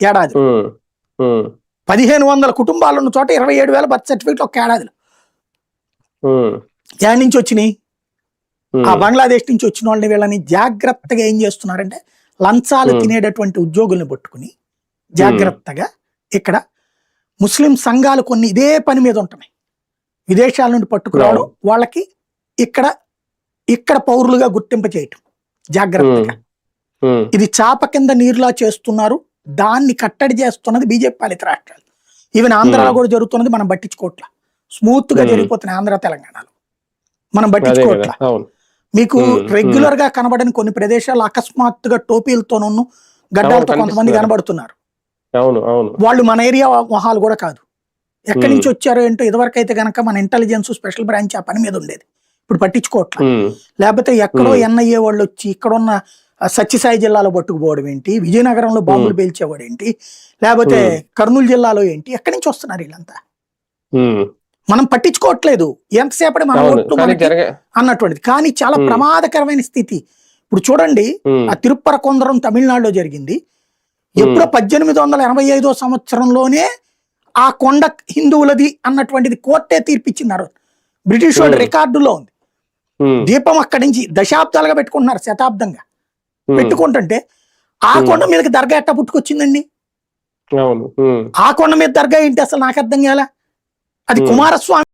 ఏడాది. 1500 కుటుంబాలు ఉన్న చోట 27,000 బర్త్ సర్టిఫికెట్లు ఒక ఏడాదిలో ఎక్కడి నుంచి వచ్చినాయి? ఆ బంగ్లాదేశ్ నుంచి వచ్చిన వాళ్ళని వీళ్ళని జాగ్రత్తగా ఏం చేస్తున్నారంటే లంచాలు తినేటటువంటి ఉద్యోగుల్ని పట్టుకుని జాగ్రత్తగా ఇక్కడ ముస్లిం సంఘాలు కొన్ని ఇదే పని మీద ఉంటున్నాయి. విదేశాల నుండి పట్టుకురావడం, వాళ్ళకి ఇక్కడ పౌరులుగా గుర్తింప చేయటం జాగ్రత్తగా. ఇది చాప కింద నీరులా చేస్తున్నారు. దాన్ని కట్టడి చేస్తున్నది బీజేపీ పాలిత రాష్ట్రాలు. ఈవెన్ ఆంధ్రాలో కూడా జరుగుతున్నది, మనం పట్టించుకోవట్లా. స్మూత్ గా జరిగిపోతున్నాయి ఆంధ్ర తెలంగాణలో, మనం పట్టించుకోవట్లా. మీకు రెగ్యులర్ గా కనబడని కొన్ని ప్రదేశాలు అకస్మాత్తుగా టోపీలతోనూ గడ్డాలతో కొంతమంది కనబడుతున్నారు. వాళ్ళు మన ఏరియా మొహాలు కూడా కాదు. ఎక్కడి నుంచి వచ్చారో ఏంటో. ఇదివరకు అయితే గనక మన ఇంటెలిజెన్స్ స్పెషల్ బ్రాంచ్ ఆ పని మీద ఉండేది. ఇప్పుడు పట్టించుకోవట్లా. లేకపోతే ఎక్కడో ఎన్ఐఏ వాళ్ళు వచ్చి ఇక్కడున్న సత్యసాయి జిల్లాలో పట్టుకుపోవడం ఏంటి, విజయనగరంలో బాంబులు పేల్చేవాడు ఏంటి, లేకపోతే కర్నూలు జిల్లాలో ఏంటి, ఎక్కడి నుంచి వస్తున్నారు వీళ్ళంతా? మనం పట్టించుకోవట్లేదు. ఎంతసేపటి మన ఓట్లు అన్నటువంటిది. కానీ చాలా ప్రమాదకరమైన స్థితి. ఇప్పుడు చూడండి, ఆ తిరుప్పర కొందరం తమిళనాడులో జరిగింది. ఎప్పుడో 1885 సంవత్సరంలోనే ఆ కొండ హిందువులది అన్నటువంటిది కోర్టే తీర్పిచ్చినారు. బ్రిటిష్ వాళ్ళ రికార్డులో ఉంది. దీపం అక్కడి నుంచి దశాబ్దాలుగా పెట్టుకుంటున్నారు, శతాబ్దంగా పెట్టుకుంటుంటే ఆ కొండ మీదకి దర్గా ఎట్టా పుట్టుకొచ్చిందండి? ఆ కొండ మీద దర్గా ఏంటి అసలు నాకు అర్థం కాలే. అది కుమారస్వామి